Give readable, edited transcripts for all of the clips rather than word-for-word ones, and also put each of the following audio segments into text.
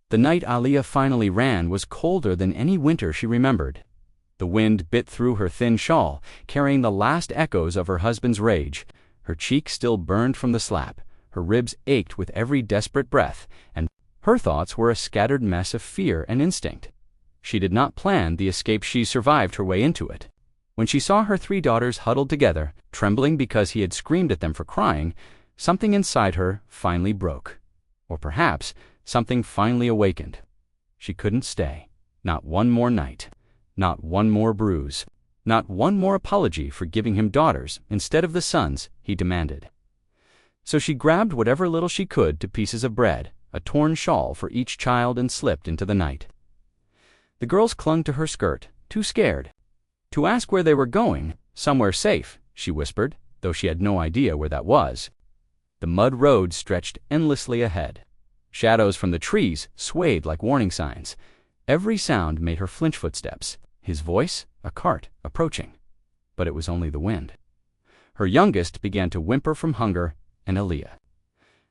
The night Aaliya finally ran was colder than any winter she remembered. The wind bit through her thin shawl, carrying the last echoes of her husband's rage. Her cheek still burned from the slap, her ribs ached with every desperate breath, and her thoughts were a scattered mess of fear and instinct. She did not plan the escape. She survived her way into it. When she saw her 3 daughters huddled together, trembling because he had screamed at them for crying, something inside her finally broke. Or perhaps something finally awakened. She couldn't stay. Not one more night. Not one more bruise. Not one more apology for giving him daughters instead of the sons he demanded. So she grabbed whatever little she could to pieces of bread, a torn shawl for each child, and slipped into the night. The girls clung to her skirt, too scared to ask where they were going. Somewhere safe, she whispered, though she had no idea where that was. The mud road stretched endlessly ahead. Shadows from the trees swayed like warning signs. Every sound made her flinch. Footsteps. His voice, a cart, approaching. But it was only the wind. Her youngest began to whimper from hunger, and Aaliya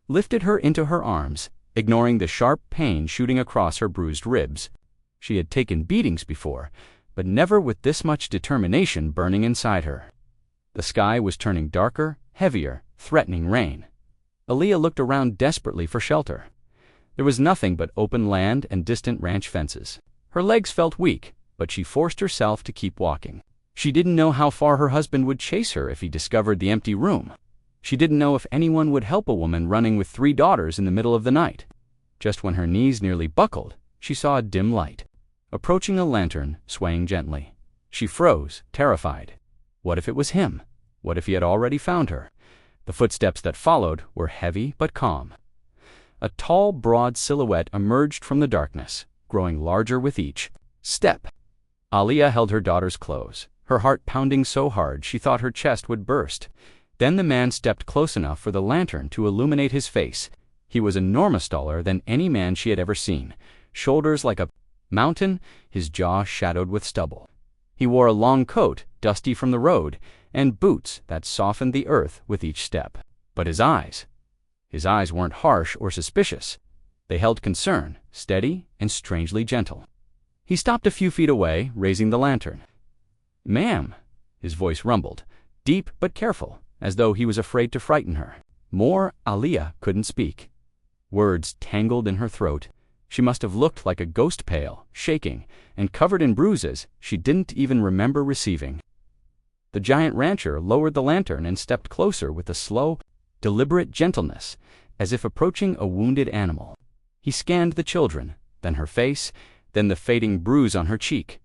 lifted her into her arms, ignoring the sharp pain shooting across her bruised ribs. She had taken beatings before, but never with this much determination burning inside her. The sky was turning darker, heavier, threatening rain. Aaliya looked around desperately for shelter. There was nothing but open land and distant ranch fences. Her legs felt weak, but she forced herself to keep walking. She didn't know how far her husband would chase her if he discovered the empty room. She didn't know if anyone would help a woman running with 3 daughters in the middle of the night. Just when her knees nearly buckled, she saw a dim light, approaching a lantern, swaying gently. She froze, terrified. What if it was him? What if he had already found her? The footsteps that followed were heavy but calm. A tall, broad silhouette emerged from the darkness, growing larger with each step. Aaliya held her daughters close, her heart pounding so hard she thought her chest would burst. Then the man stepped close enough for the lantern to illuminate his face. He was enormous, taller than any man she had ever seen, shoulders like a mountain, his jaw shadowed with stubble. He wore a long coat, dusty from the road, and boots that softened the earth with each step. But his eyes weren't harsh or suspicious. They held concern, steady and strangely gentle. He stopped a few feet away, raising the lantern. "Ma'am," his voice rumbled, deep but careful, as though he was afraid to frighten her. More, Aaliya couldn't speak. Words tangled in her throat. She must have looked like a ghost, pale, shaking, and covered in bruises she didn't even remember receiving. The giant rancher lowered the lantern and stepped closer with a slow, deliberate gentleness, as if approaching a wounded animal. He scanned the children, then her face, then the fading bruise on her cheek.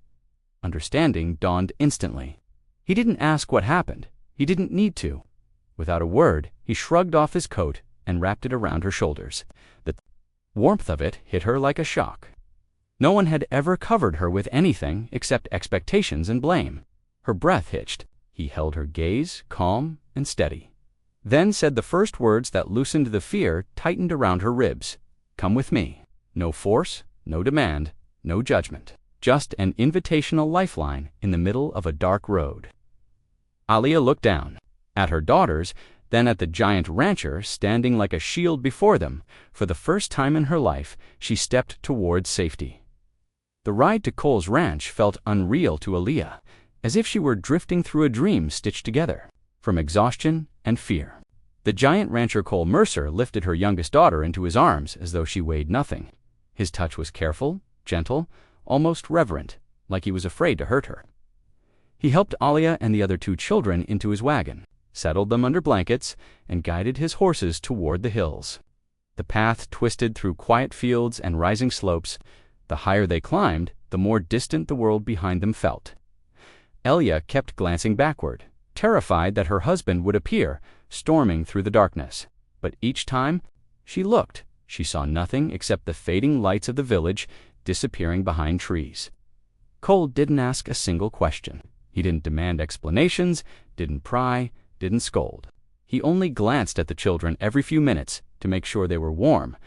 Understanding dawned instantly. He didn't ask what happened. He didn't need to. Without a word, he shrugged off his coat and wrapped it around her shoulders. The warmth of it hit her like a shock. No one had ever covered her with anything except expectations and blame. Her breath hitched. He held her gaze, calm and steady. Then said the first words that loosened the fear tightened around her ribs. "Come with me." No force, no demand, no judgment. Just an invitational lifeline in the middle of a dark road. Aaliya looked down, at her daughters, then at the giant rancher standing like a shield before them. For the first time in her life, she stepped towards safety. The ride to Cole's ranch felt unreal to Aaliya, as if she were drifting through a dream stitched together, from exhaustion and fear. The giant rancher Cole Mercer lifted her youngest daughter into his arms as though she weighed nothing. His touch was careful, gentle, almost reverent, like he was afraid to hurt her. He helped Aaliya and the other 2 children into his wagon, settled them under blankets, and guided his horses toward the hills. The path twisted through quiet fields and rising slopes. The higher they climbed, the more distant the world behind them felt. Aaliya kept glancing backward, terrified that her husband would appear, storming through the darkness. But each time she looked, she saw nothing except the fading lights of the village disappearing behind trees. Cole didn't ask a single question. He didn't demand explanations, didn't pry, didn't scold. He only glanced at the children every few minutes to make sure they were warm,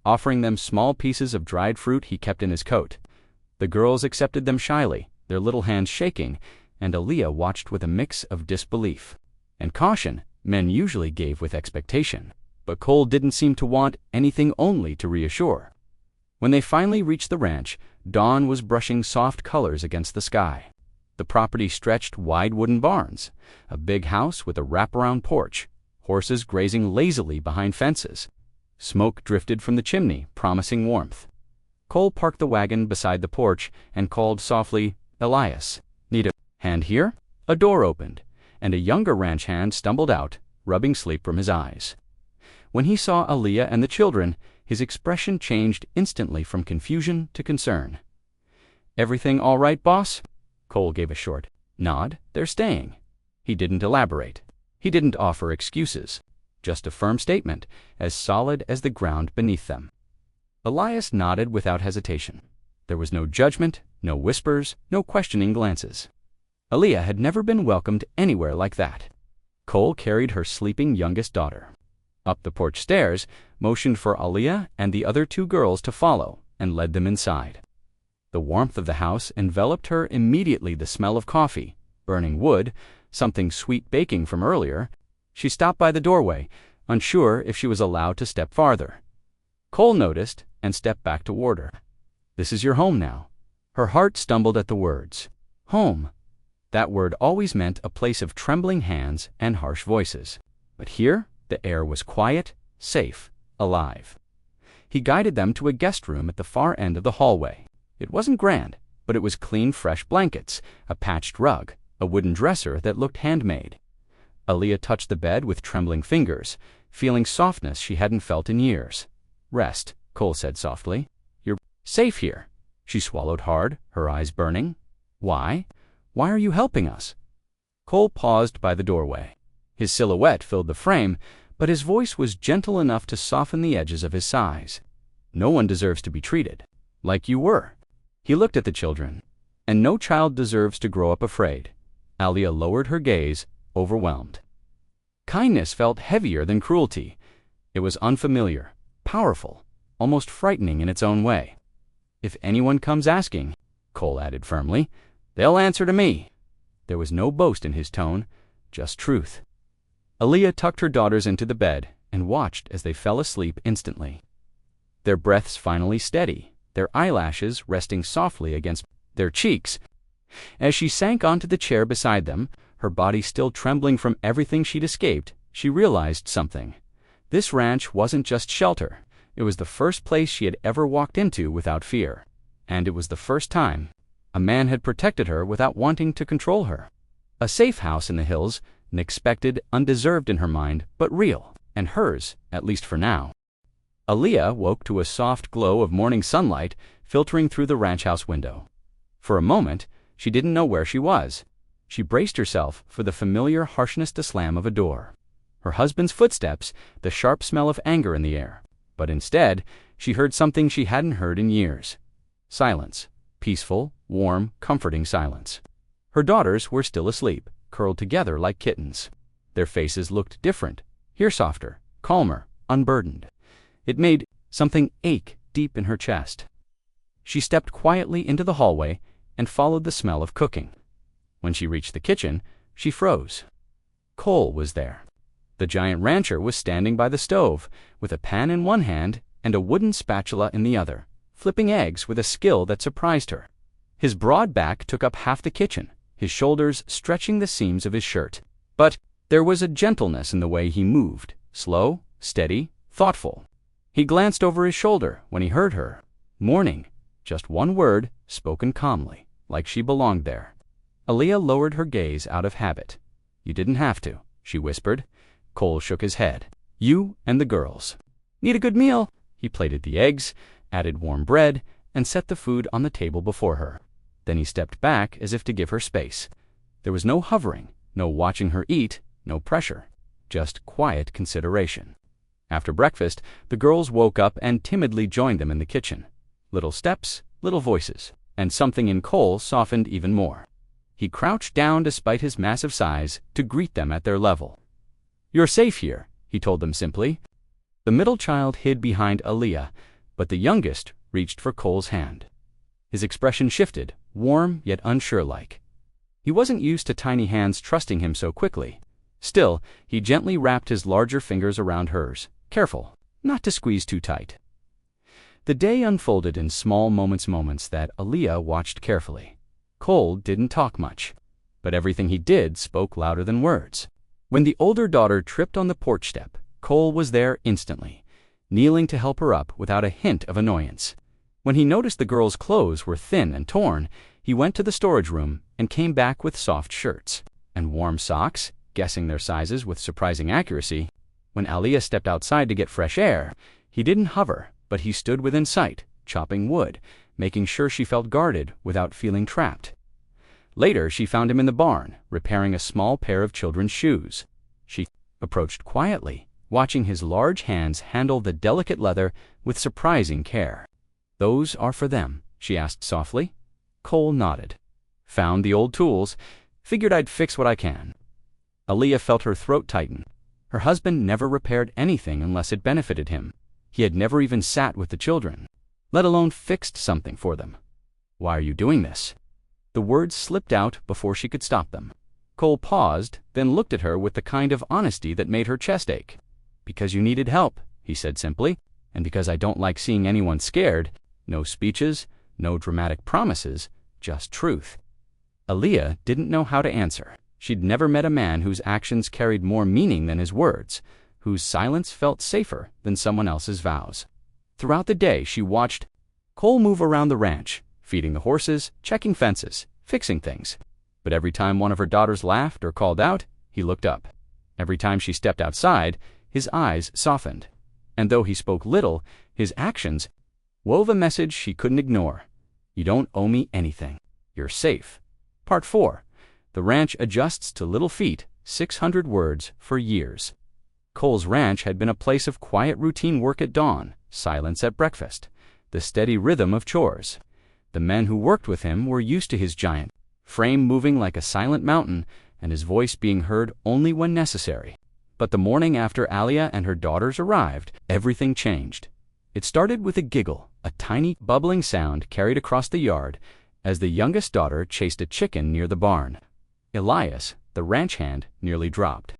offering them small pieces of dried fruit he kept in his coat. The girls accepted them shyly, their little hands shaking, and Aaliya watched with a mix of disbelief and caution men usually gave with expectation. But Cole didn't seem to want anything, only to reassure. When they finally reached the ranch, dawn was brushing soft colors against the sky. The property stretched wide wooden barns, a big house with a wraparound porch, horses grazing lazily behind fences. Smoke drifted from the chimney, promising warmth. Cole parked the wagon beside the porch and called softly, "Elias, need a hand here?" A door opened, and a younger ranch hand stumbled out, rubbing sleep from his eyes. When he saw Aaliya and the children, his expression changed instantly from confusion to concern. "Everything all right, boss?" Cole gave a short nod. "They're staying." He didn't elaborate. He didn't offer excuses. Just a firm statement, as solid as the ground beneath them. Elias nodded without hesitation. There was no judgment, no whispers, no questioning glances. Aaliya had never been welcomed anywhere like that. Cole carried her sleeping youngest daughter up the porch stairs, motioned for Aaliya and the other two girls to follow, and led them inside. The warmth of the house enveloped her immediately. The smell of coffee, burning wood, something sweet baking from earlier. She stopped by the doorway, unsure if she was allowed to step farther. Cole noticed and stepped back toward her. "This is your home now." Her heart stumbled at the words. Home. That word always meant a place of trembling hands and harsh voices. But here, the air was quiet, safe, alive. He guided them to a guest room at the far end of the hallway. It wasn't grand, but it was clean, fresh blankets, a patched rug, a wooden dresser that looked handmade. Aaliya touched the bed with trembling fingers, feeling softness she hadn't felt in years. "Rest," Cole said softly. "You're safe here." She swallowed hard, her eyes burning. "Why? Why are you helping us?" Cole paused by the doorway. His silhouette filled the frame, but his voice was gentle enough to soften the edges of his sighs. "No one deserves to be treated like you were." He looked at the children. "And no child deserves to grow up afraid." Aaliya lowered her gaze, overwhelmed. Kindness felt heavier than cruelty. It was unfamiliar, powerful, almost frightening in its own way. "If anyone comes asking," Cole added firmly, "they'll answer to me." There was no boast in his tone, just truth. Aaliya tucked her daughters into the bed and watched as they fell asleep instantly. Their breaths finally steady, their eyelashes resting softly against their cheeks. As she sank onto the chair beside them, her body still trembling from everything she'd escaped, she realized something. This ranch wasn't just shelter. It was the first place she had ever walked into without fear. And it was the first time a man had protected her without wanting to control her. A safe house in the hills, unexpected, undeserved in her mind, but real, and hers, at least for now. Aaliya woke to a soft glow of morning sunlight filtering through the ranch house window. For a moment, she didn't know where she was. She braced herself for the familiar harshness to slam of a door. Her husband's footsteps, the sharp smell of anger in the air. But instead, she heard something she hadn't heard in years. Silence. Peaceful, warm, comforting silence. Her daughters were still asleep, curled together like kittens. Their faces looked different, here softer, calmer, unburdened. It made something ache deep in her chest. She stepped quietly into the hallway and followed the smell of cooking. When she reached the kitchen, she froze. Cole was there. The giant rancher was standing by the stove, with a pan in one hand and a wooden spatula in the other, flipping eggs with a skill that surprised her. His broad back took up half the kitchen, his shoulders stretching the seams of his shirt. But there was a gentleness in the way he moved, slow, steady, thoughtful. He glanced over his shoulder when he heard her. "Morning." Just one word, spoken calmly, like she belonged there. Aaliya lowered her gaze out of habit. "You didn't have to," she whispered. Cole shook his head. "You and the girls. Need a good meal." He plated the eggs, added warm bread, and set the food on the table before her. Then he stepped back as if to give her space. There was no hovering, no watching her eat, no pressure. Just quiet consideration. After breakfast, the girls woke up and timidly joined them in the kitchen. Little steps, little voices, and something in Cole softened even more. He crouched down despite his massive size to greet them at their level. "You're safe here," he told them simply. The middle child hid behind Aaliya, but the youngest reached for Cole's hand. His expression shifted, warm yet unsure-like. He wasn't used to tiny hands trusting him so quickly. Still, he gently wrapped his larger fingers around hers, careful not to squeeze too tight. The day unfolded in small moments that Aaliya watched carefully. Cole didn't talk much, but everything he did spoke louder than words. When the older daughter tripped on the porch step, Cole was there instantly, kneeling to help her up without a hint of annoyance. When he noticed the girl's clothes were thin and torn, he went to the storage room and came back with soft shirts and warm socks, guessing their sizes with surprising accuracy. When Aaliya stepped outside to get fresh air, he didn't hover, but he stood within sight, chopping wood, making sure she felt guarded without feeling trapped. Later, she found him in the barn, repairing a small pair of children's shoes. She approached quietly, watching his large hands handle the delicate leather with surprising care. "Those are for them?" she asked softly. Cole nodded. "Found the old tools. Figured I'd fix what I can." Aaliya felt her throat tighten. Her husband never repaired anything unless it benefited him. He had never even sat with the children, let alone fixed something for them. "Why are you doing this?" The words slipped out before she could stop them. Cole paused, then looked at her with the kind of honesty that made her chest ache. "Because you needed help," he said simply, "and because I don't like seeing anyone scared. No speeches, no dramatic promises, just truth." Aaliya didn't know how to answer. She'd never met a man whose actions carried more meaning than his words, whose silence felt safer than someone else's vows. Throughout the day, she watched Cole move around the ranch, feeding the horses, checking fences, fixing things. But every time one of her daughters laughed or called out, he looked up. Every time she stepped outside, his eyes softened. And though he spoke little, his actions wove a message she couldn't ignore. "You don't owe me anything. You're safe." Part 4. The ranch adjusts to little feet, 600 words for years. Cole's ranch had been a place of quiet routine work at dawn, silence at breakfast, the steady rhythm of chores. The men who worked with him were used to his giant frame moving like a silent mountain and his voice being heard only when necessary. But the morning after Aaliya and her daughters arrived, everything changed. It started with a giggle, a tiny bubbling sound carried across the yard as the youngest daughter chased a chicken near the barn. Elias, the ranch hand, nearly dropped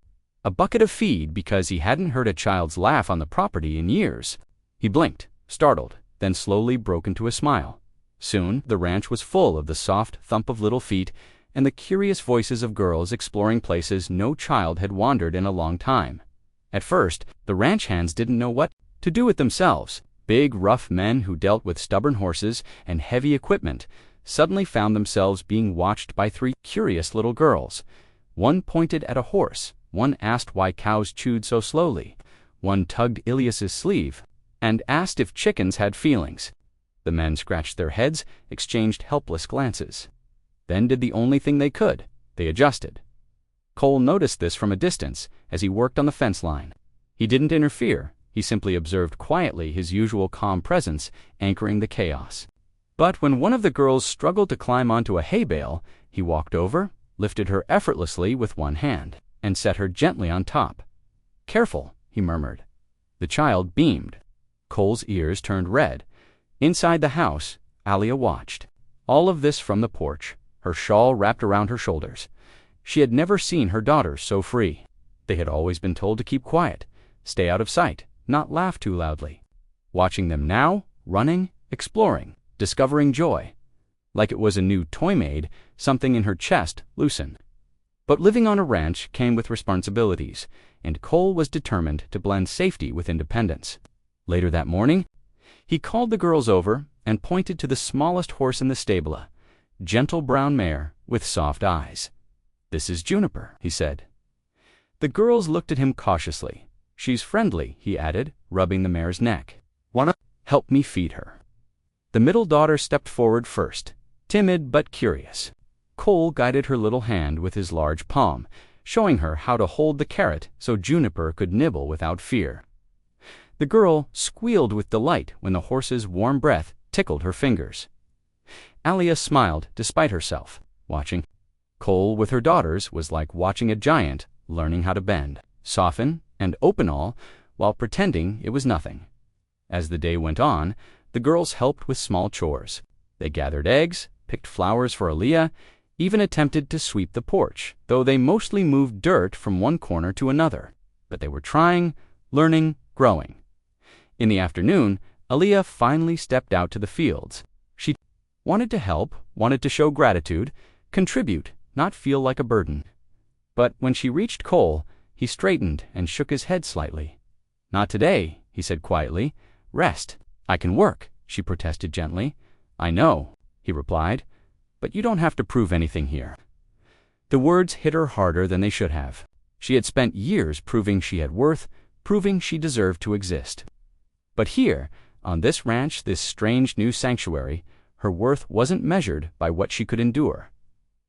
a bucket of feed because he hadn't heard a child's laugh on the property in years. He blinked, startled, then slowly broke into a smile. Soon, the ranch was full of the soft thump of little feet and the curious voices of girls exploring places no child had wandered in a long time. At first, the ranch hands didn't know what to do with themselves. Big, rough men who dealt with stubborn horses and heavy equipment suddenly found themselves being watched by 3 curious little girls. One pointed at a horse, one asked why cows chewed so slowly, one tugged Ilias's sleeve and asked if chickens had feelings. The men scratched their heads, exchanged helpless glances, then did the only thing they could. They adjusted. Cole noticed this from a distance as he worked on the fence line. He didn't interfere. He simply observed quietly, his usual calm presence anchoring the chaos. But when one of the girls struggled to climb onto a hay bale, he walked over, lifted her effortlessly with one hand, and set her gently on top. "Careful," he murmured. The child beamed. Cole's ears turned red. Inside the house, Aaliya watched. All of this from the porch, her shawl wrapped around her shoulders. She had never seen her daughters so free. They had always been told to keep quiet, stay out of sight, not laugh too loudly. Watching them now, running, exploring, discovering joy. Like it was a new toy made, something in her chest loosened. But living on a ranch came with responsibilities, and Cole was determined to blend safety with independence. Later that morning, he called the girls over and pointed to the smallest horse in the stable, a gentle brown mare with soft eyes. "This is Juniper," he said. The girls looked at him cautiously. "She's friendly," he added, rubbing the mare's neck. "Wanna help me feed her?" The middle daughter stepped forward first, timid but curious. Cole guided her little hand with his large palm, showing her how to hold the carrot so Juniper could nibble without fear. The girl squealed with delight when the horse's warm breath tickled her fingers. Aaliya smiled despite herself. Watching Cole with her daughters was like watching a giant learning how to bend, soften, and open all while pretending it was nothing. As the day went on, the girls helped with small chores. They gathered eggs, picked flowers for Aaliya, even attempted to sweep the porch, though they mostly moved dirt from one corner to another. But they were trying, learning, growing. In the afternoon, Aaliya finally stepped out to the fields. She wanted to help, wanted to show gratitude, contribute, not feel like a burden. But when she reached Cole, he straightened and shook his head slightly. "Not today," he said quietly. "Rest." "I can work," she protested gently. "I know," he replied, "but you don't have to prove anything here." The words hit her harder than they should have. She had spent years proving she had worth, proving she deserved to exist. But here, on this ranch, this strange new sanctuary, her worth wasn't measured by what she could endure.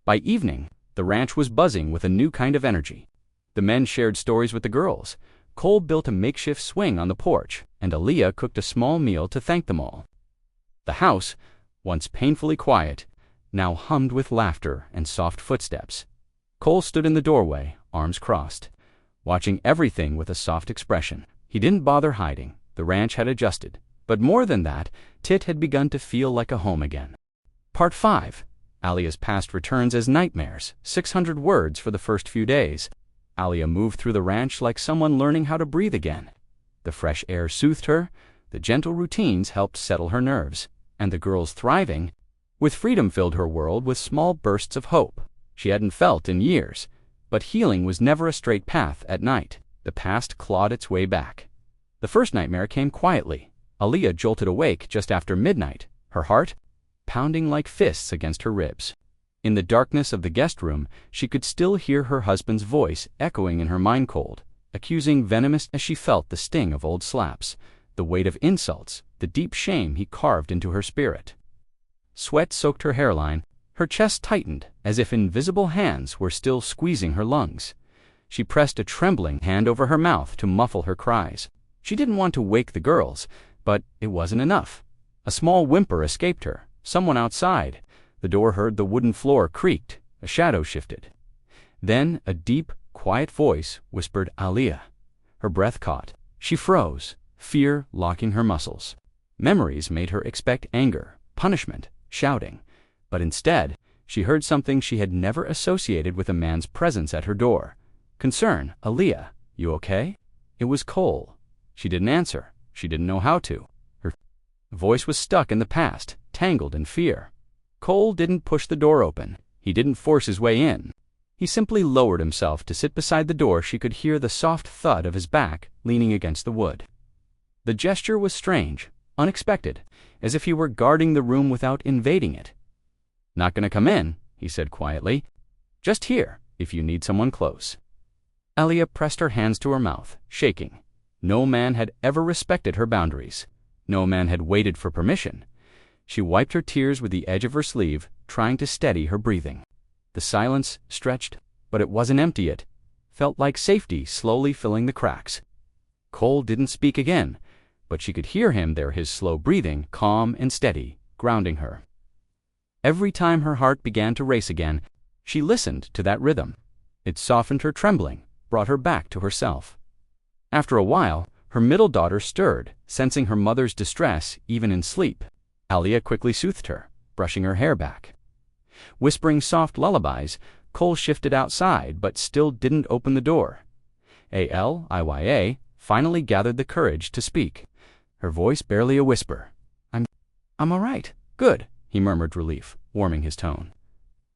By evening, the ranch was buzzing with a new kind of energy. The men shared stories with the girls. Cole built a makeshift swing on the porch, and Aaliya cooked a small meal to thank them all. The house, once painfully quiet, now hummed with laughter and soft footsteps. Cole stood in the doorway, arms crossed, watching everything with a soft expression. He didn't bother hiding. The ranch had adjusted. But more than that, Tit had begun to feel like a home again. Part 5. Aaliya's past returns as nightmares, 600 words for the first few days. Aaliya moved through the ranch like someone learning how to breathe again. The fresh air soothed her, the gentle routines helped settle her nerves, and the girls thriving with freedom filled her world with small bursts of hope she hadn't felt in years. But healing was never a straight path at night. The past clawed its way back. The first nightmare came quietly. Aaliya jolted awake just after midnight, her heart pounding like fists against her ribs. In the darkness of the guest room, she could still hear her husband's voice echoing in her mind cold, accusing venomous as she felt the sting of old slaps, the weight of insults, the deep shame he carved into her spirit. Sweat soaked her hairline, her chest tightened as if invisible hands were still squeezing her lungs. She pressed a trembling hand over her mouth to muffle her cries. She didn't want to wake the girls, but it wasn't enough. A small whimper escaped her. Someone outside. The door heard the wooden floor creaked. A shadow shifted. Then a deep, quiet voice whispered, "Aaliya." Her breath caught. She froze, fear locking her muscles. Memories made her expect anger, punishment, shouting. But instead, she heard something she had never associated with a man's presence at her door. Concern. "Aaliya, you okay?" It was Cole. She didn't answer. She didn't know how to. Her voice was stuck in the past, tangled in fear. Cole didn't push the door open. He didn't force his way in. He simply lowered himself to sit beside the door. She could hear the soft thud of his back leaning against the wood. The gesture was strange, unexpected, as if he were guarding the room without invading it. "Not gonna come in," he said quietly. "Just here, if you need someone close." Aaliya pressed her hands to her mouth, shaking. No man had ever respected her boundaries. No man had waited for permission. She wiped her tears with the edge of her sleeve, trying to steady her breathing. The silence stretched, but it wasn't empty. It felt like safety slowly filling the cracks. Cole didn't speak again, but she could hear him there, his slow breathing, calm and steady, grounding her. Every time her heart began to race again, she listened to that rhythm. It softened her trembling, brought her back to herself. After a while, her middle daughter stirred, sensing her mother's distress even in sleep. Aaliya quickly soothed her, brushing her hair back. Whispering soft lullabies, Cole shifted outside but still didn't open the door. Aaliya finally gathered the courage to speak, her voice barely a whisper. I'm all right. Good, he murmured, relief, warming his tone.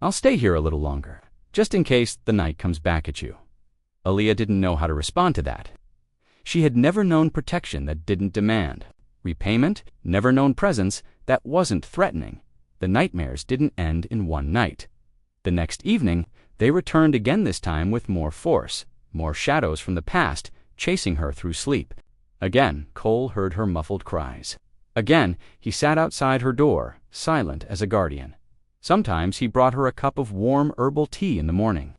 "I'll stay here a little longer, just in case the night comes back at you." Aaliya didn't know how to respond to that. She had never known protection that didn't demand repayment, never known presence that wasn't threatening. The nightmares didn't end in one night. The next evening, they returned again, this time with more force, more shadows from the past chasing her through sleep. Again, Cole heard her muffled cries. Again, he sat outside her door, silent as a guardian. Sometimes he brought her a cup of warm herbal tea in the morning,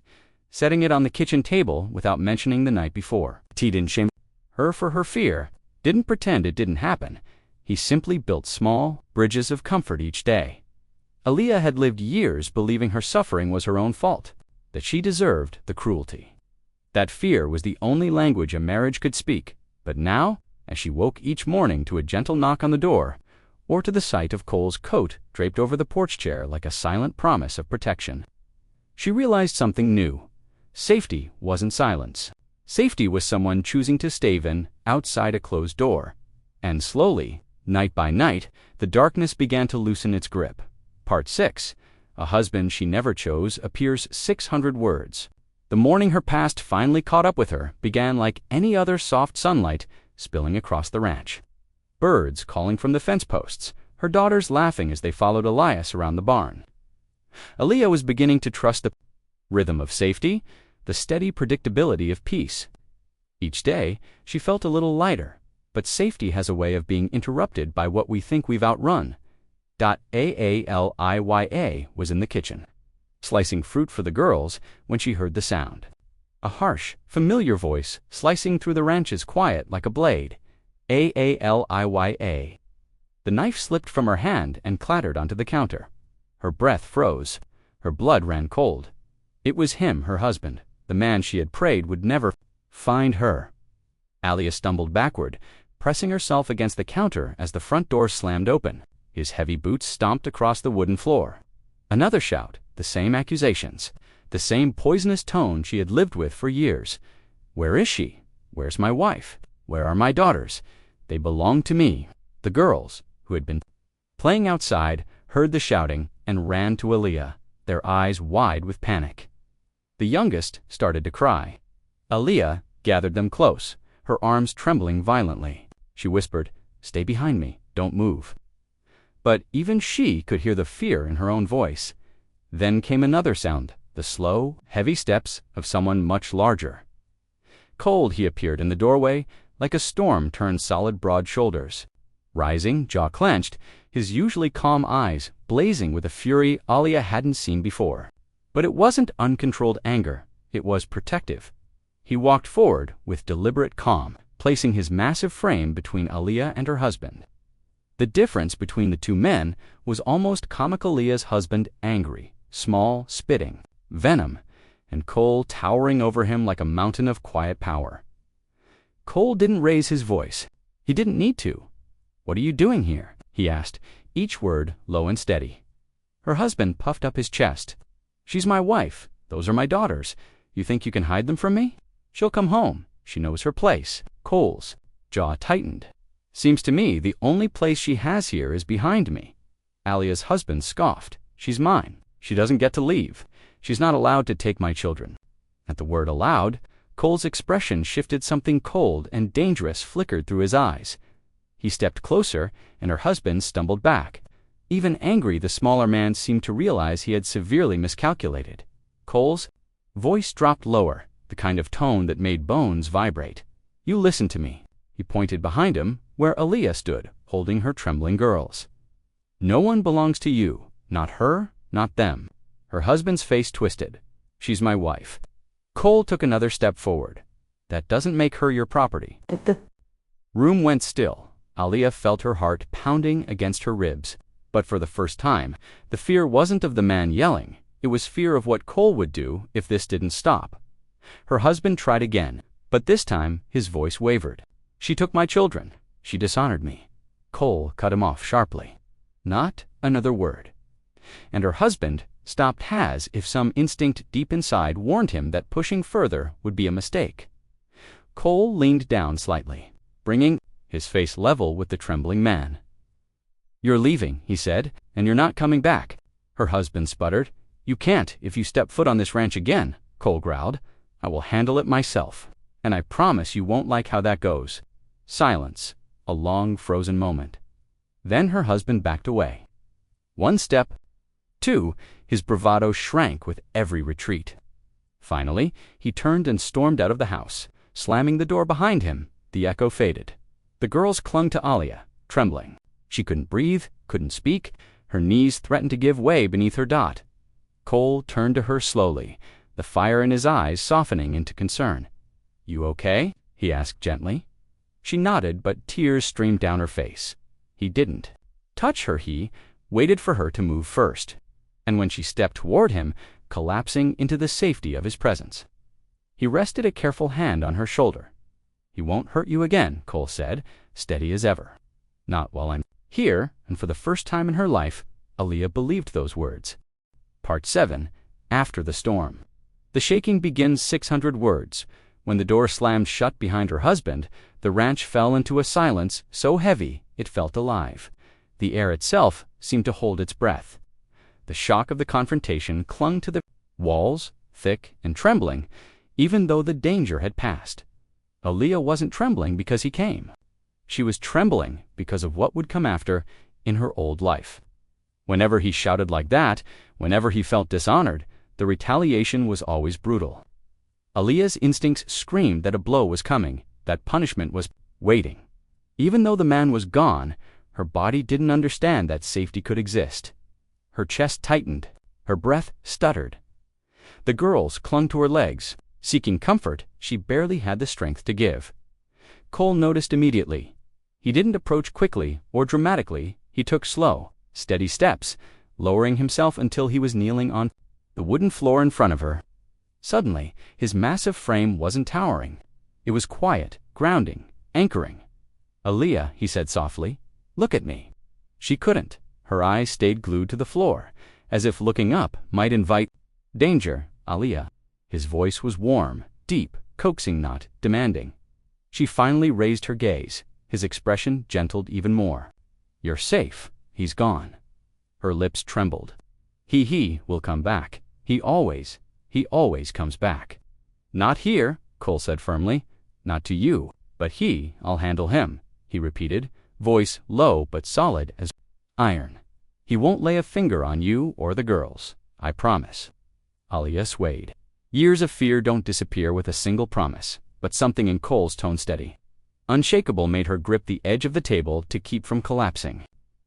setting it on the kitchen table without mentioning the night before. Tea didn't shame her for her fear, didn't pretend it didn't happen. He simply built small bridges of comfort each day. Aaliya had lived years believing her suffering was her own fault, that she deserved the cruelty. That fear was the only language a marriage could speak. But now, as she woke each morning to a gentle knock on the door, or to the sight of Cole's coat draped over the porch chair like a silent promise of protection, she realized something new. Safety wasn't silence. Safety was someone choosing to stay outside a closed door. And slowly, Night by night, the darkness began to loosen its grip. Part 6. A husband she never chose appears 600 words. The morning her past finally caught up with her began like any other soft sunlight spilling across the ranch. Birds calling from the fence posts, her daughters laughing as they followed Aaliya around the barn. Aaliya was beginning to trust the rhythm of safety, the steady predictability of peace. Each day, she felt a little lighter, but safety has a way of being interrupted by what we think we've outrun. Aaliya was in the kitchen, slicing fruit for the girls when she heard the sound. A harsh, familiar voice slicing through the ranch's quiet like a blade. Aaliya. The knife slipped from her hand and clattered onto the counter. Her breath froze. Her blood ran cold. It was him, her husband, the man she had prayed would never find her. Aaliya stumbled backward, pressing herself against the counter as the front door slammed open. His heavy boots stomped across the wooden floor. Another shout, the same accusations, the same poisonous tone she had lived with for years. Where is she? Where's my wife? Where are my daughters? They belong to me. The girls, who had been playing outside, heard the shouting and ran to Aaliya, their eyes wide with panic. The youngest started to cry. Aaliya gathered them close, her arms trembling violently. She whispered, "Stay behind me, don't move." But even she could hear the fear in her own voice. Then came another sound, the slow, heavy steps of someone much larger. Cold he appeared in the doorway, like a storm turned solid broad shoulders. Rising, jaw clenched, his usually calm eyes blazing with a fury Aaliya hadn't seen before. But it wasn't uncontrolled anger, it was protective. He walked forward with deliberate calm, placing his massive frame between Aaliya and her husband. The difference between the two men was almost comic. Aaliya's husband angry, small, spitting, venom, and Cole towering over him like a mountain of quiet power. Cole didn't raise his voice. He didn't need to. "What are you doing here?" he asked, each word low and steady. Her husband puffed up his chest. "She's my wife. Those are my daughters. You think you can hide them from me? She'll come home. She knows her place." Cole's jaw tightened. "Seems to me the only place she has here is behind me." Aaliya's husband scoffed. "She's mine. She doesn't get to leave. She's not allowed to take my children." At the word allowed, Cole's expression shifted. Something cold and dangerous flickered through his eyes. He stepped closer, and her husband stumbled back. Even angry, the smaller man seemed to realize he had severely miscalculated. Cole's voice dropped lower, the kind of tone that made bones vibrate. "You listen to me." He pointed behind him, where Aaliya stood, holding her trembling girls. "No one belongs to you. Not her, not them." Her husband's face twisted. "She's my wife." Cole took another step forward. "That doesn't make her your property." The room went still. Aaliya felt her heart pounding against her ribs. But for the first time, the fear wasn't of the man yelling. It was fear of what Cole would do if this didn't stop. Her husband tried again, but this time his voice wavered. "She took my children. She dishonored me." Cole cut him off sharply. Not another word. And her husband stopped as if some instinct deep inside warned him that pushing further would be a mistake. Cole leaned down slightly, bringing his face level with the trembling man. "You're leaving," he said, "and you're not coming back." Her husband sputtered. "You can't if you step foot on this ranch again," Cole growled. "I will handle it myself, and I promise you won't like how that goes." Silence, a long frozen moment. Then her husband backed away. One step, two, his bravado shrank with every retreat. Finally, he turned and stormed out of the house, slamming the door behind him. The echo faded. The girls clung to Aaliya, trembling. She couldn't breathe, couldn't speak. Her knees threatened to give way beneath her dot. Cole turned to her slowly, the fire in his eyes softening into concern. "You okay?" he asked gently. She nodded, but tears streamed down her face. He didn't touch her. He waited for her to move first, and when she stepped toward him, collapsing into the safety of his presence, he rested a careful hand on her shoulder. "He won't hurt you again," Cole said, steady as ever. "Not while I'm here," and for the first time in her life, Aaliya believed those words. Part 7. After the storm. The shaking begins 600 words, When the door slammed shut behind her husband, the ranch fell into a silence so heavy it felt alive. The air itself seemed to hold its breath. The shock of the confrontation clung to the walls, thick and trembling, even though the danger had passed. Aaliya wasn't trembling because he came. She was trembling because of what would come after in her old life. Whenever he shouted like that, whenever he felt dishonored, the retaliation was always brutal. Aaliya's instincts screamed that a blow was coming, that punishment was waiting. Even though the man was gone, her body didn't understand that safety could exist. Her chest tightened, her breath stuttered. The girls clung to her legs. Seeking comfort, she barely had the strength to give. Cole noticed immediately. He didn't approach quickly or dramatically. He took slow, steady steps, lowering himself until he was kneeling on the wooden floor in front of her. Suddenly, his massive frame wasn't towering. It was quiet, grounding, anchoring. "Aaliya," he said softly, "look at me." She couldn't. Her eyes stayed glued to the floor, as if looking up might invite danger. "Aaliya." His voice was warm, deep, coaxing, not demanding. She finally raised her gaze. His expression gentled even more. "You're safe. He's gone." Her lips trembled. He will come back. He always comes back." "Not here," Cole said firmly. "Not to you. But I'll handle him," he repeated, voice low but solid as iron. "He won't lay a finger on you or the girls. I promise." Aaliya swayed. Years of fear don't disappear with a single promise, but something in Cole's tone steady, unshakable, made her grip the edge of the table to keep from collapsing.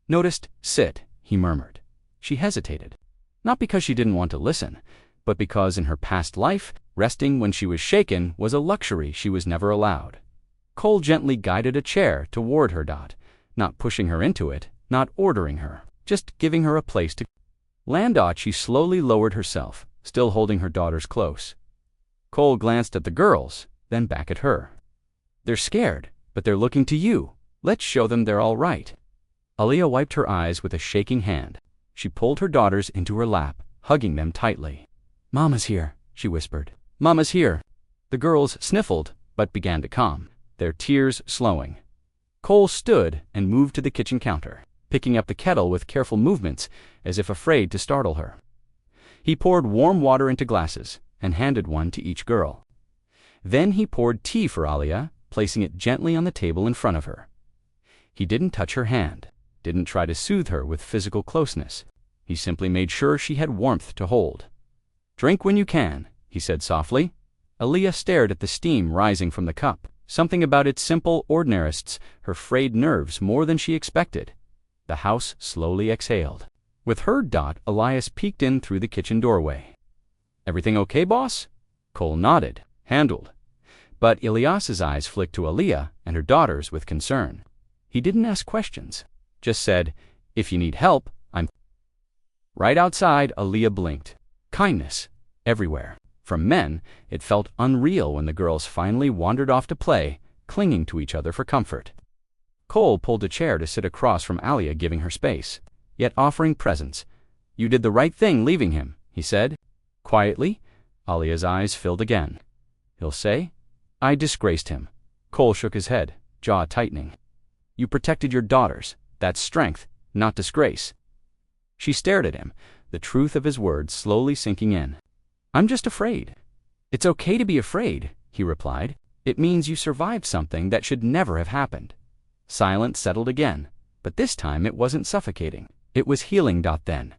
"Noticed, sit," he murmured. She hesitated. Not because she didn't want to listen, but because in her past life, resting when she was shaken was a luxury she was never allowed. Cole gently guided a chair toward her, not pushing her into it, not ordering her, just giving her a place to land. She slowly lowered herself, still holding her daughters close. Cole glanced at the girls, then back at her. "They're scared, but they're looking to you. Let's show them they're all right." Aaliya wiped her eyes with a shaking hand. She pulled her daughters into her lap, hugging them tightly. "Mama's here," she whispered. "Mama's here." The girls sniffled, but began to calm, their tears slowing. Cole stood and moved to the kitchen counter, picking up the kettle with careful movements, as if afraid to startle her. He poured warm water into glasses and handed one to each girl. Then he poured tea for Aaliya, placing it gently on the table in front of her. He didn't touch her hand, didn't try to soothe her with physical closeness. He simply made sure she had warmth to hold. "Drink when you can," he said softly. Aaliya stared at the steam rising from the cup. Something about its simple ordinariness, her frayed nerves more than she expected. The house slowly exhaled. With her, Elias peeked in through the kitchen doorway. "Everything okay, boss?" Cole nodded, handled. But Elias's eyes flicked to Aaliya and her daughters with concern. He didn't ask questions, just said, "If you need help, I'm..." Right outside, Aaliya blinked. Kindness, everywhere. From men, it felt unreal when the girls finally wandered off to play, clinging to each other for comfort. Cole pulled a chair to sit across from Aaliya, giving her space, yet offering presence. "You did the right thing leaving him," he said. Quietly, Aaliya's eyes filled again. "He'll say, I disgraced him." Cole shook his head, jaw tightening. "You protected your daughters. That's strength, not disgrace." She stared at him, the truth of his words slowly sinking in. "I'm just afraid." "It's okay to be afraid," he replied. "It means you survived something that should never have happened." Silence settled again, but this time it wasn't suffocating. It was healing. Then,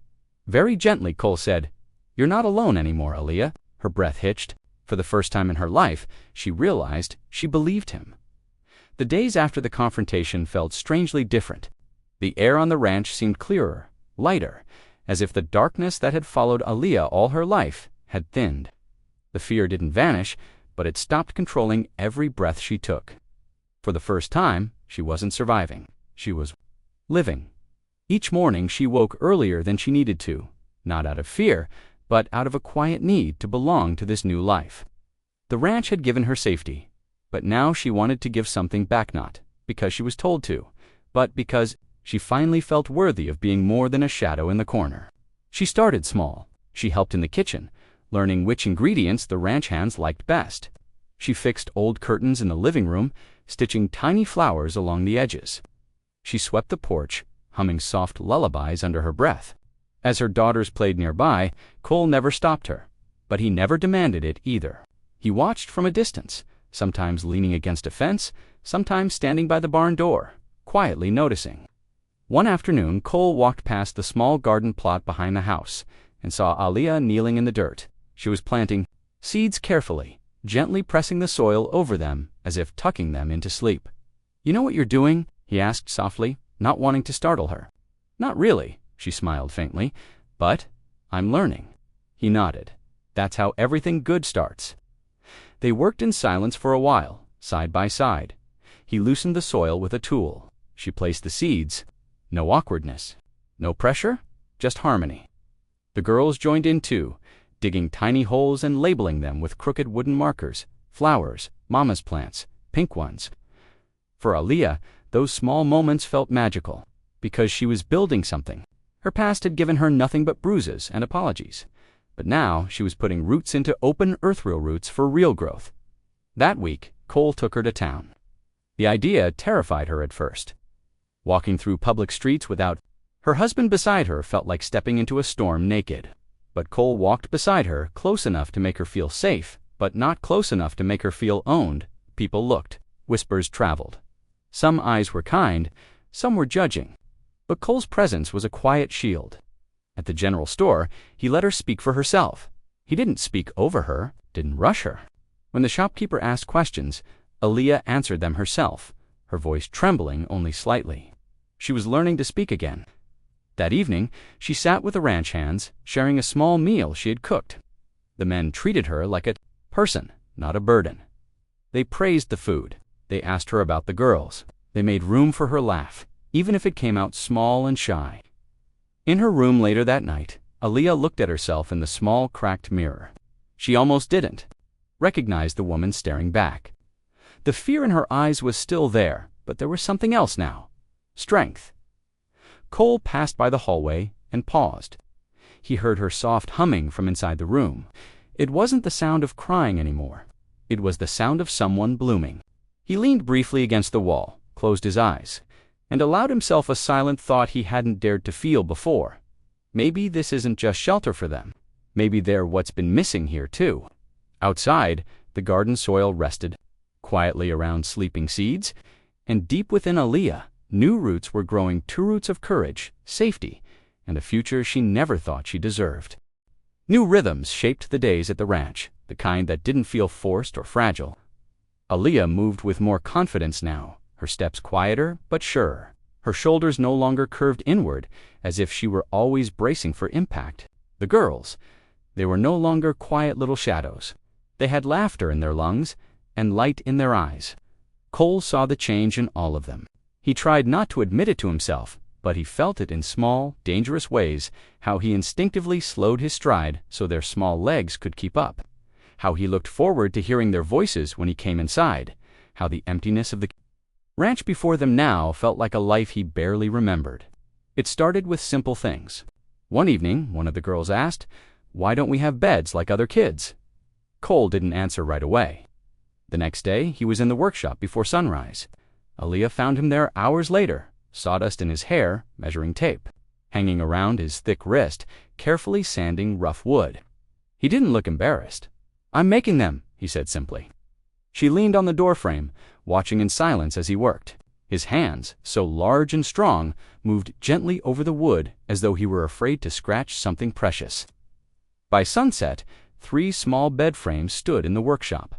very gently, Cole said, "You're not alone anymore, Aaliya." Her breath hitched. For the first time in her life, she realized she believed him. The days after the confrontation felt strangely different. The air on the ranch seemed clearer, lighter, as if the darkness that had followed Aaliya all her life had thinned. The fear didn't vanish, but it stopped controlling every breath she took. For the first time, she wasn't surviving. She was living. Each morning she woke earlier than she needed to, not out of fear, but out of a quiet need to belong to this new life. The ranch had given her safety, but now she wanted to give something back, not because she was told to, but because she finally felt worthy of being more than a shadow in the corner. She started small. She helped in the kitchen, learning which ingredients the ranch hands liked best. She fixed old curtains in the living room, stitching tiny flowers along the edges. She swept the porch, humming soft lullabies under her breath. As her daughters played nearby, Cole never stopped her, but he never demanded it either. He watched from a distance, sometimes leaning against a fence, sometimes standing by the barn door, quietly noticing. One afternoon, Cole walked past the small garden plot behind the house and saw Aaliya kneeling in the dirt. She was planting seeds carefully, gently pressing the soil over them as if tucking them into sleep. "You know what you're doing?" he asked softly, not wanting to startle her. "Not really," she smiled faintly, "but I'm learning." He nodded. "That's how everything good starts." They worked in silence for a while, side by side. He loosened the soil with a tool. She placed the seeds. No awkwardness. No pressure, just harmony. The girls joined in too, digging tiny holes and labeling them with crooked wooden markers, flowers, mama's plants, pink ones. For Aaliya, those small moments felt magical, because she was building something. Her past had given her nothing but bruises and apologies. But now she was putting roots into open earthreal roots for real growth. That week, Cole took her to town. The idea terrified her at first. Walking through public streets without her husband beside her felt like stepping into a storm naked. But Cole walked beside her, close enough to make her feel safe, but not close enough to make her feel owned. People looked. Whispers traveled. Some eyes were kind, some were judging. But Cole's presence was a quiet shield. At the general store, he let her speak for herself. He didn't speak over her, didn't rush her. When the shopkeeper asked questions, Aaliya answered them herself, her voice trembling only slightly. She was learning to speak again. That evening, she sat with the ranch hands, sharing a small meal she had cooked. The men treated her like a person, not a burden. They praised the food. They asked her about the girls. They made room for her laugh, even if it came out small and shy. In her room later that night, Aaliya looked at herself in the small, cracked mirror. She almost didn't recognize the woman staring back. The fear in her eyes was still there, but there was something else now. Strength. Cole passed by the hallway and paused. He heard her soft humming from inside the room. It wasn't the sound of crying anymore. It was the sound of someone blooming. He leaned briefly against the wall, closed his eyes, and allowed himself a silent thought he hadn't dared to feel before. Maybe this isn't just shelter for them. Maybe they're what's been missing here too. Outside, the garden soil rested quietly around sleeping seeds, and deep within Aaliya, new roots were growing, 2 roots of courage, safety, and a future she never thought she deserved. New rhythms shaped the days at the ranch, the kind that didn't feel forced or fragile. Aaliya moved with more confidence now, her steps quieter but surer. Her shoulders no longer curved inward, as if she were always bracing for impact. The girls, they were no longer quiet little shadows. They had laughter in their lungs and light in their eyes. Cole saw the change in all of them. He tried not to admit it to himself, but he felt it in small, dangerous ways, how he instinctively slowed his stride so their small legs could keep up, how he looked forward to hearing their voices when he came inside, how the emptiness of the ranch before them now felt like a life he barely remembered. It started with simple things. One evening, one of the girls asked, "Why don't we have beds like other kids?" Cole didn't answer right away. The next day, he was in the workshop before sunrise. Aaliya found him there hours later, sawdust in his hair, measuring tape, hanging around his thick wrist, carefully sanding rough wood. He didn't look embarrassed. "I'm making them," he said simply. She leaned on the doorframe, watching in silence as he worked. His hands, so large and strong, moved gently over the wood as though he were afraid to scratch something precious. By sunset, 3 small bed frames stood in the workshop.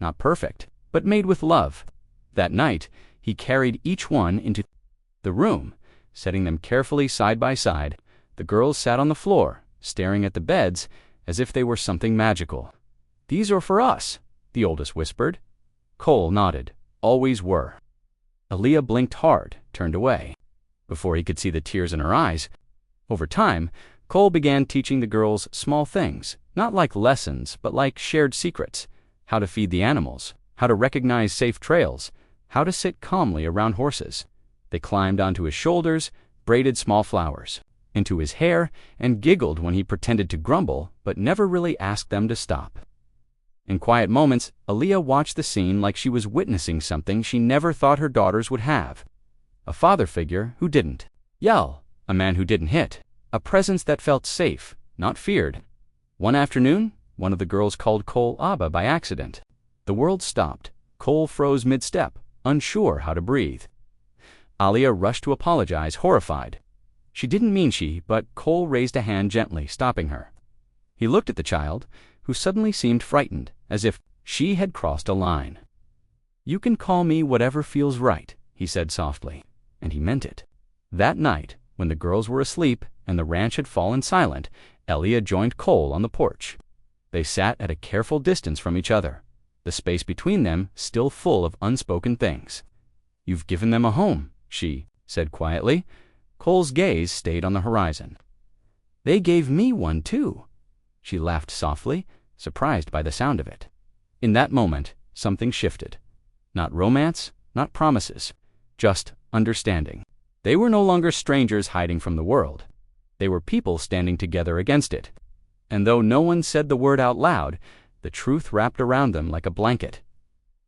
Not perfect, but made with love. That night, he carried each one into the room, setting them carefully side by side. The girls sat on the floor, staring at the beds as if they were something magical. "These are for us," the oldest whispered. Cole nodded. "Always were." Aaliya blinked hard, turned away, before he could see the tears in her eyes. Over time, Cole began teaching the girls small things, not like lessons, but like shared secrets. How to feed the animals, how to recognize safe trails, how to sit calmly around horses. They climbed onto his shoulders, braided small flowers into his hair, and giggled when he pretended to grumble, but never really asked them to stop. In quiet moments, Aaliya watched the scene like she was witnessing something she never thought her daughters would have. A father figure who didn't yell, a man who didn't hit, a presence that felt safe, not feared. One afternoon, one of the girls called Cole Abba by accident. The world stopped. Cole froze mid-step, unsure how to breathe. Aaliya rushed to apologize, horrified. She didn't mean but Cole raised a hand gently, stopping her. He looked at the child, who suddenly seemed frightened, as if she had crossed a line. "You can call me whatever feels right," he said softly, and he meant it. That night, when the girls were asleep and the ranch had fallen silent, Aaliya joined Cole on the porch. They sat at a careful distance from each other, the space between them still full of unspoken things. "You've given them a home," she said quietly. Cole's gaze stayed on the horizon. "They gave me one, too." She laughed softly, surprised by the sound of it. In that moment, something shifted. Not romance, not promises, just understanding. They were no longer strangers hiding from the world. They were people standing together against it. And though no one said the word out loud, the truth wrapped around them like a blanket.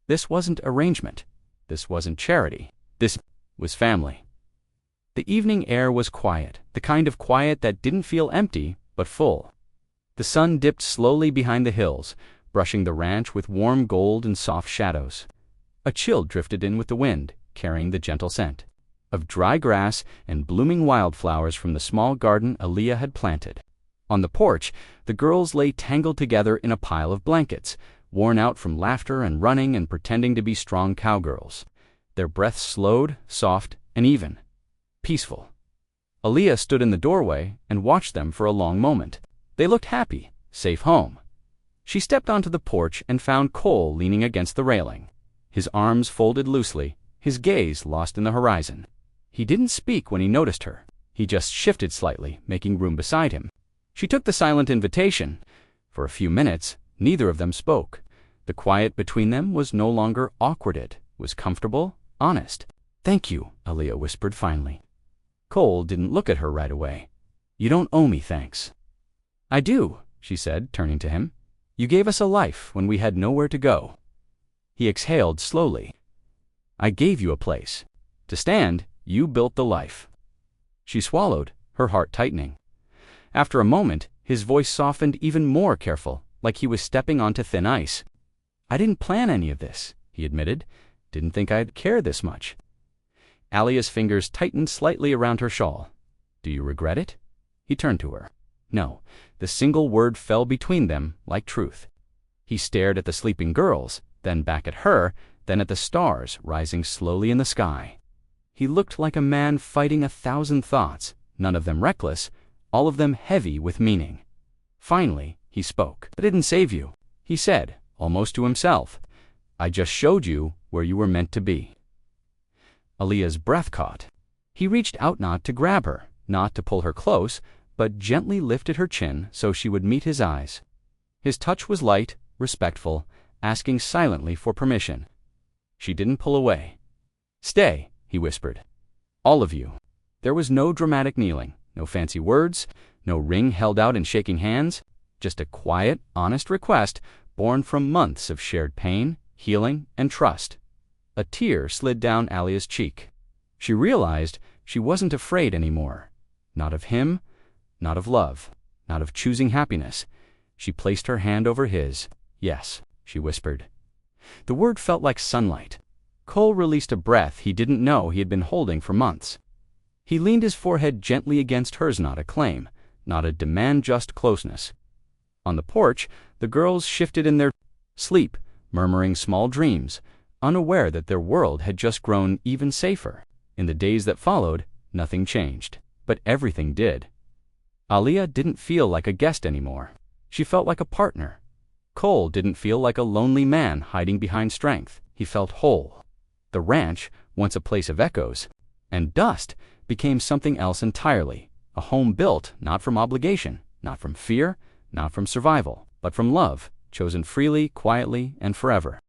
This wasn't arrangement. This wasn't charity. This was family. The evening air was quiet, the kind of quiet that didn't feel empty, but full. The sun dipped slowly behind the hills, brushing the ranch with warm gold and soft shadows. A chill drifted in with the wind, carrying the gentle scent of dry grass and blooming wildflowers from the small garden Aaliya had planted. On the porch, the girls lay tangled together in a pile of blankets, worn out from laughter and running and pretending to be strong cowgirls. Their breaths slowed, soft and even. Peaceful. Aaliya stood in the doorway and watched them for a long moment. They looked happy, safe home. She stepped onto the porch and found Cole leaning against the railing, his arms folded loosely, his gaze lost in the horizon. He didn't speak when he noticed her. He just shifted slightly, making room beside him. She took the silent invitation. For a few minutes, neither of them spoke. The quiet between them was no longer awkward. It was comfortable, honest. "Thank you," Aaliya whispered finally. Cole didn't look at her right away. "You don't owe me thanks." "I do," she said, turning to him. "You gave us a life when we had nowhere to go." He exhaled slowly. "I gave you a place. To stand, you built the life." She swallowed, her heart tightening. After a moment, his voice softened even more careful, like he was stepping onto thin ice. "I didn't plan any of this," he admitted. "Didn't think I'd care this much." Aaliya's fingers tightened slightly around her shawl. "Do you regret it?" He turned to her. No, the single word fell between them like truth. He stared at the sleeping girls, then back at her, then at the stars rising slowly in the sky. He looked like a man fighting 1,000 thoughts, none of them reckless, all of them heavy with meaning. Finally, he spoke. "I didn't save you," he said, almost to himself. "I just showed you where you were meant to be." Aaliya's breath caught. He reached out not to grab her, not to pull her close, but gently lifted her chin so she would meet his eyes. His touch was light, respectful, asking silently for permission. She didn't pull away. "Stay," he whispered. "All of you." There was no dramatic kneeling, no fancy words, no ring held out in shaking hands, just a quiet, honest request born from months of shared pain, healing, and trust. A tear slid down Aaliya's cheek. She realized she wasn't afraid anymore. Not of him, not of love, not of choosing happiness. She placed her hand over his. "Yes," she whispered. The word felt like sunlight. Cole released a breath he didn't know he had been holding for months. He leaned his forehead gently against hers, not a claim, not a demand, just closeness. On the porch, the girls shifted in their sleep, murmuring small dreams, unaware that their world had just grown even safer. In the days that followed, nothing changed, but everything did. Aaliya didn't feel like a guest anymore. She felt like a partner. Cole didn't feel like a lonely man hiding behind strength. He felt whole. The ranch, once a place of echoes and dust, became something else entirely, a home built not from obligation, not from fear, not from survival, but from love, chosen freely, quietly, and forever.